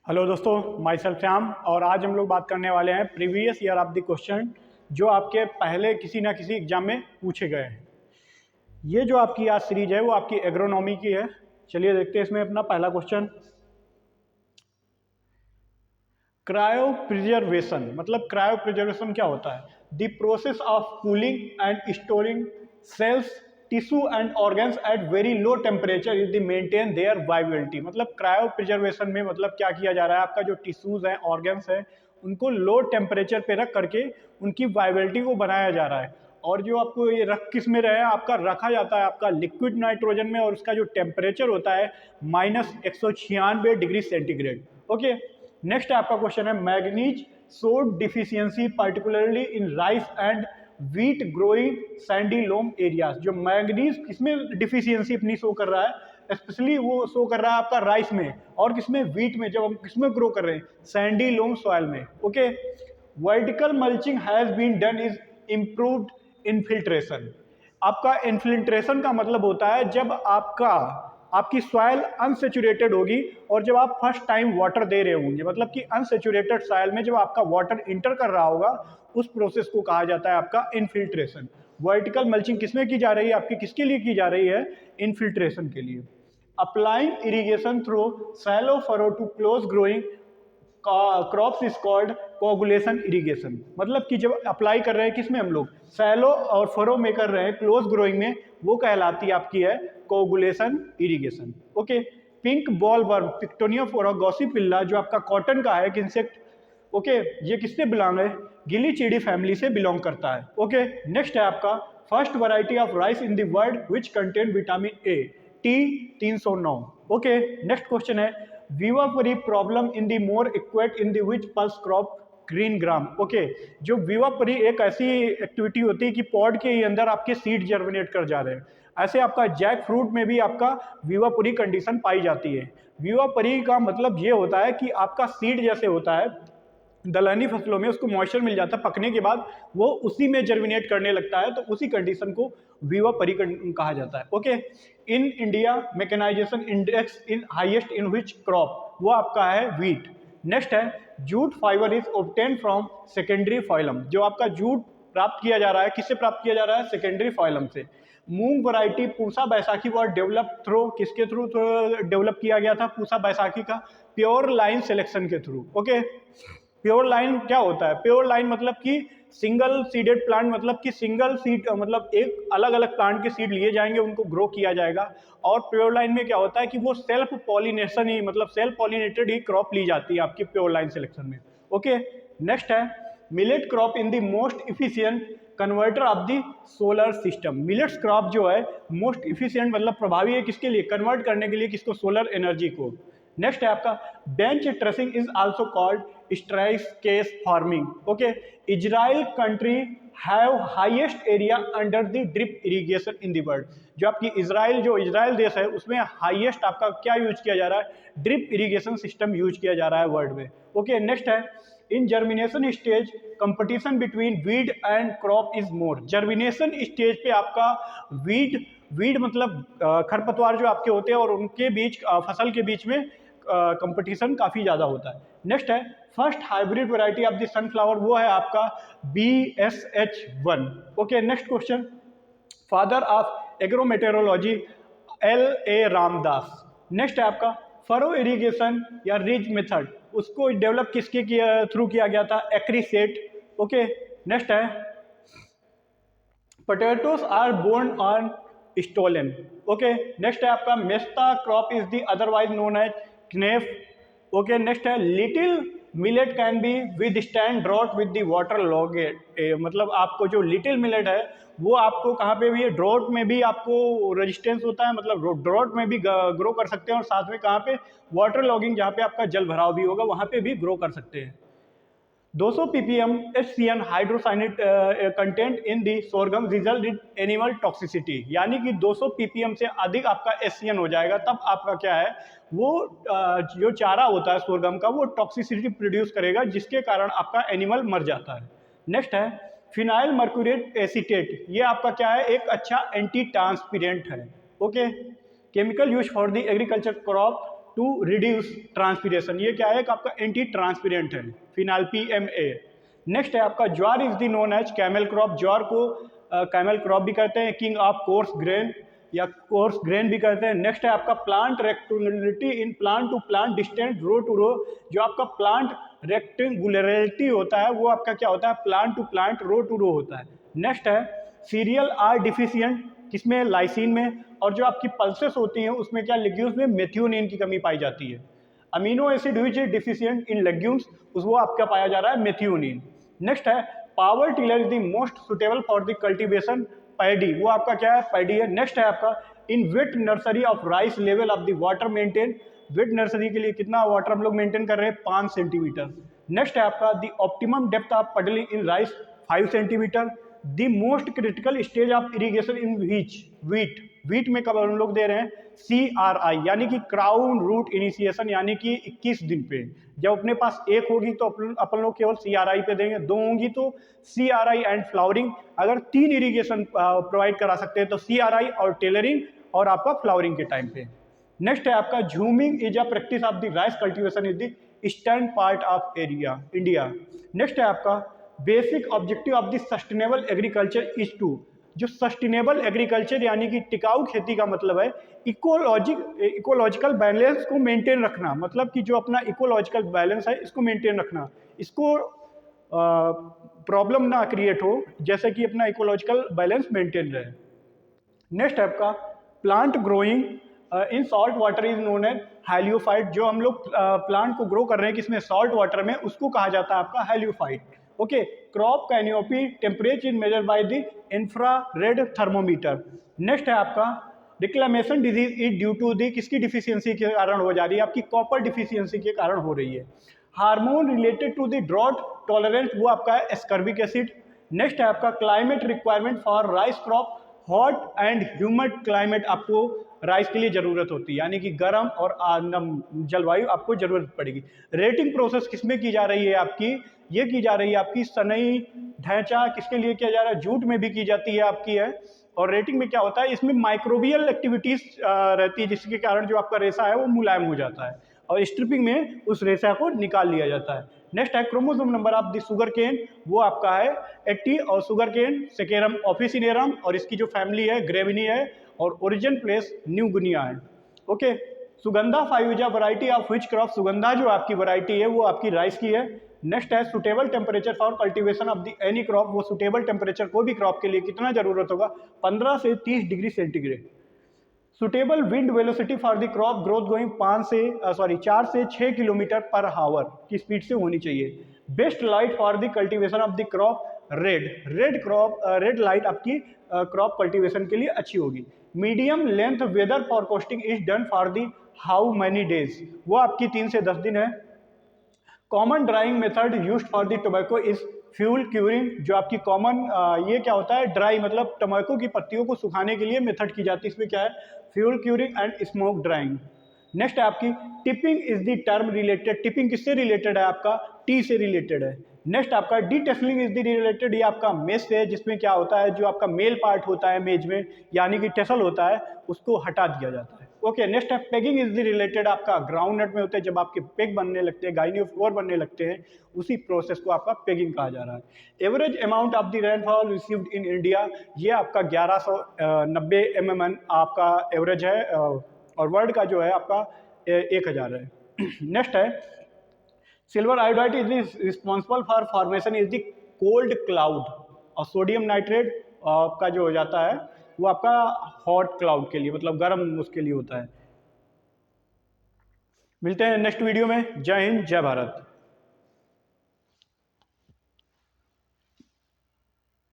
Hello दोस्तों, my self Shyam. और आज हम लोग बात करने वाले हैं previous year of the question जो आपके पहले किसी ना किसी एग्जाम में पूछे गए हैं। ये जो आपकी आज सीरीज है वो आपकी एग्रोनॉमी की है। चलिए देखते हैं इसमें अपना पहला क्वेश्चन। क्रायो प्रिजर्वेशन मतलब क्रायो प्रिजर्वेशन क्या होता है? The process of cooling and storing cells tissue and organs at very low temperature is the maintain their viability. मतलब क्रायो प्रिजर्वेशन में मतलब क्या किया जा रहा है, आपका जो टिश्यूज हैं, ऑर्गन्स हैं, उनको लो टेम्परेचर पे रख करके उनकी वाइबिलिटी को बनाया जा रहा है। और जो आपको ये रख किस में रहे, आपका रखा जाता है आपका लिक्विड नाइट्रोजन में, और उसका जो टेम्परेचर होता है -196 डिग्री सेंटीग्रेड। ओके, नेक्स्ट आपका क्वेश्चन है मैग्नीज सोड deficiency particularly in rice and wheat growing sandy loam areas. जो मैग्नीज किसमें डिफिशियंसी अपनी शो कर रहा है, स्पेशली वो शो कर रहा है आपका राइस में, और किसमें, व्हीट में, जब हम किसमें ग्रो कर रहे हैं, सैंडी लोम सॉइल में। Okay, vertical mulching has been done is improved infiltration. आपका इन्फिल्ट्रेशन का मतलब होता है जब आपकी सॉइल अनसेचुरेटेड होगी और जब आप फर्स्ट टाइम वाटर दे रहे होंगे, मतलब कि अनसेचुरेटेड सॉइल में जब आपका वाटर इंटर कर रहा होगा, उस प्रोसेस को कहा जाता है आपका इनफिल्ट्रेशन। वर्टिकल मल्चिंग किसमें की जा रही है, आपकी किसके लिए की जा रही है, इनफिल्ट्रेशन के लिए। Applying irrigation through shallow furrow to close growing crops is called corrugation irrigation. मतलब कि जब अप्लाई कर रहे हैं किसमें, हम लोग सैलो और फरो में कर रहे हैं, क्लोज ग्रोइंग में, वो कहलाती आपकी है coagulation irrigation. Okay, pink bollworm Pectinophora gossypiella जो आपका कॉटन का है एक इंसेक्ट। ओके, ये किससे बिलोंग है, गिलीचीडी फैमिली से बिलोंग करता है। ओके, नेक्स्ट है आपका first variety of rice in the world which contain vitamin A T 309। Okay, next question है vivipary problem in the more equate in the which pulse crop green gram. Okay, जो vivipary एक ऐसी activity होती है कि pod के अंदर आपके सीड जर्मिनेट कर जा रहे हैं, ऐसे आपका जैक फ्रूट में भी आपका विवापरी कंडीशन पाई जाती है। विवापरी का मतलब ये होता है कि आपका सीड जैसे होता है दलहनी फसलों में, उसको मॉइस्चर मिल जाता है, पकने के बाद वो उसी में जर्मिनेट करने लगता है, तो उसी कंडीशन को विवापरी कहा जाता है। Okay, in India mechanisation index in highest in which crop, वो आपका है व्हीट। नेक्स्ट है jute fibre is obtain from secondary phloem. जो आपका जूट प्राप्त किया जा रहा है, किससे प्राप्त किया जा रहा है, सेकेंडरी फाइलम से। Moong variety Pusa Baisakhi was develop through, किसके थ्रू डेवलप किया गया था पूसा बैसाखी का, प्योर लाइन सिलेक्शन के थ्रू। ओके, प्योर लाइन क्या होता है, प्योर लाइन मतलब कि सिंगल सीडेड प्लांट, मतलब कि सिंगल सीड, मतलब एक अलग अलग प्लांट के सीड लिए जाएंगे, उनको ग्रो किया जाएगा। और प्योर लाइन में क्या होता है कि वो सेल्फ पॉलिनेशन ही, मतलब सेल्फ पॉलिनेटेड ही क्रॉप ली जाती है आपकी प्योर लाइन सिलेक्शन में। ओके, नेक्स्ट है millet crop in the most efficient converter of the solar system. Millets crop जो है मोस्ट इफिशियंट मतलब प्रभावी है किसके लिए, कन्वर्ट करने के लिए, किसको, सोलर एनर्जी को। नेक्स्ट है आपका bench terracing is also called staircase farming. Okay, Israel country have highest area under the drip irrigation in the world. जो आपकी इजराइल देश है, उसमें हाईएस्ट आपका क्या यूज किया जा रहा है, ड्रिप इरिगेशन सिस्टम यूज किया जा रहा है वर्ल्ड में। ओके, नेक्स्ट है in germination stage competition between weed and crop is more. Germination stage पे आपका वीड मतलब खरपतवार जो आपके होते हैं, और उनके बीच फसल के बीच में कंपटीशन काफ़ी ज़्यादा होता है। नेक्स्ट है first hybrid variety of the sunflower, वो है आपका BSH1। Okay, next question father of agrometeorology LA Ramdas. Next है आपका फरो इरिगेशन या रिज मेथड, उसको डेवलप किसके थ्रू किया गया था, एक्रीसेट। ओके, नेक्स्ट है potatoes are borne on stolon. Okay, next है आपका mesta crop is the otherwise known as kenaf. Okay, next है little millet can be withstand drought with the water लॉगेट। मतलब आपको जो लिटिल मिलेट है वो आपको कहाँ पे भी है, ड्रॉट में भी आपको रेजिस्टेंस होता है, मतलब ड्रॉट में भी ग्रो कर सकते हैं, और साथ में कहाँ पे, वाटर लॉगिंग, जहाँ पे आपका जल भराव भी होगा वहाँ पे भी ग्रो कर सकते हैं। 200 ppm HCN hydrocyanate content in the sorghum result in animal toxicity. यानी कि 200 ppm से अधिक आपका HCN हो जाएगा, तब आपका क्या है, वो जो चारा होता है सोरगम का, वो टॉक्सिसिटी प्रोड्यूस करेगा, जिसके कारण आपका एनिमल मर जाता है। नेक्स्ट है फिनाइल मर्क्यूरेट एसीटेट, ये आपका क्या है, एक अच्छा एंटी ट्रांसपीरेंट है। Okay, chemical use for the agriculture crop to reduce transpiration. ये क्या है, एक आपका एंटी ट्रांसपेरेंट है, फिनाइल PMA। नेक्स्ट है आपका jowar is the known as camel crop. Jowar को कैमल क्रॉप भी कहते हैं, किंग ऑफ कोर्स ग्रेन या कोर्स ग्रेन भी कहते हैं। नेक्स्ट है आपका plant rectangularity in plant to plant distant row to row. जो आपका प्लांट रेक्टेंगुलरिटी होता है वो आपका क्या होता है, plant to plant row to row होता है। नेक्स्ट है सीरियल आर डिफिशियंट, किसमें, लाइसिन में। और जो आपकी पल्सेस होती हैं उसमें क्या, लेग्यूम्स में मेथियोनिन की कमी पाई जाती है। Amino acid which is deficient in legumes, उस वो आपका पाया जा रहा है मेथियोनिन। नेक्स्ट है power tiller is the most suitable for the cultivation paddy, वो आपका क्या है, पैडी है। नेक्स्ट है आपका in wet nursery of rice level of the water maintain, wet nursery के लिए कितना वाटर हम लोग मेंटेन कर रहे हैं, 5 सेंटीमीटर। नेक्स्ट है आपका the optimum depth of puddling in rice 5 centimetre. The most critical stage of irrigation in wheat, wheat में कब हम लोग दे रहे हैं, CRI यानी कि क्राउन रूट इनिशिएशन, यानी कि 21 दिन पे। जब अपने पास एक होगी तो अपन लोग केवल CRI पे देंगे, 2 होंगी तो CRI एंड फ्लावरिंग। अगर 3 इरिगेशन प्रोवाइड करा सकते हैं तो CRI और टेलरिंग और आपका फ्लावरिंग के टाइम पे। नेक्स्ट है आपका jhuming is a practice of the rice cultivation is the eastern part of area India. Next है आपका basic objective of the sustainable agriculture is to, जो सस्टेनेबल एग्रीकल्चर यानी कि टिकाऊ खेती का मतलब है इकोलॉजिकल बैलेंस को मेंटेन रखना, मतलब कि जो अपना इकोलॉजिकल बैलेंस है इसको मेंटेन रखना, इसको प्रॉब्लम ना क्रिएट हो, जैसे कि अपना इकोलॉजिकल बैलेंस मेंटेन रहे। नेक्स्ट आपका plant growing in salt water is known as heliophyte. जो हम लोग प्लांट को ग्रो कर रहे हैं किसमें, सॉल्ट वाटर में, उसको कहा जाता है आपका heliophyte. Okay, crop canopy temperature is measured by the infrared thermometer. Next है आपका declamation disease is due to the, किसकी डिफिशियंसी के कारण हो जा रही है, आपकी कॉपर डिफिशियंसी के कारण हो रही है। Hormone related to the drought tolerance, वो आपका है एस्कर्बिक एसिड। नेक्स्ट है आपका climate requirement for rice crop, hot and humid climate आपको राइस के लिए ज़रूरत होती है, यानी कि गर्म और जलवायु आपको ज़रूरत पड़ेगी। रेटिंग प्रोसेस किसमें की जा रही है आपकी, ये की जा रही है आपकी सनई ढैंचा, किसके लिए किया जा रहा है, जूट में भी की जाती है आपकी है। और रेटिंग में क्या होता है, इसमें माइक्रोबियल एक्टिविटीज रहती है, जिसके कारण जो आपका रेशा है वो मुलायम हो जाता है, और स्ट्रिपिंग में उस रेशा को निकाल लिया जाता है। नेक्स्ट है chromosome number of the sugarcane, वो आपका है 80, और शुगर केन सेकेरम ऑफिसिनेरम, और इसकी जो फैमिली है ग्रेविनी है, और ओरिजिन प्लेस न्यू गुनिया है। ओके, सुगंधा फाइविजा variety of which crop, Sugandha जो आपकी वैरायटी है वो आपकी राइस की है। नेक्स्ट है suitable temperature for cultivation of the any crop, वो सुटेबल टेम्परेचर कोई भी क्रॉप के लिए कितना जरूरत होगा, 15 से 30 degree centigrade. Suitable wind velocity for the crop growth going 4 से 6 किलोमीटर पर आवर की स्पीड से होनी चाहिए। Best light for the cultivation of the crop red light आपकी क्रॉप कल्टीवेशन के लिए अच्छी होगी। Medium length weather forecasting is done for the how many days, वो आपकी 3 से 10 दिन है। Common drying method used for the tobacco is flue curing, जो आपकी कॉमन ये क्या होता है, ड्राई मतलब टोबैको की पत्तियों को सुखाने के लिए मेथड की जाती है, इसमें क्या है, fuel curing and smoke drawing. Next है आपकी tipping is the term related, tipping किससे रिलेटेड है, आपका टी से रिलेटेड है। नेक्स्ट आपका डीटेसलिंग इज द रिलेटेड, ये आपका मेस से, जिसमें क्या होता है, जो आपका मेल पार्ट होता है मेज में, यानी कि टेसल होता है, उसको हटा दिया जाता है। ओके, नेक्स्ट है पेगिंग इज द रिलेटेड, आपका ग्राउंड नट में होते हैं, जब आपके पेग बनने लगते हैं, गाइनियोफ्लोर बनने लगते हैं, उसी प्रोसेस को आपका पेगिंग कहा जा रहा है। Average amount of the rainfall received in India, ये आपका 1190 mm आपका एवरेज है, और वर्ल्ड का जो है आपका 1000 है। नेक्स्ट है silver iodide is responsible for formation is the cold cloud, और सोडियम नाइट्रेट आपका जो हो जाता है वो आपका हॉट क्लाउड के लिए, मतलब गर्म उसके लिए होता है। मिलते हैं नेक्स्ट वीडियो में। जय हिंद, जय भारत।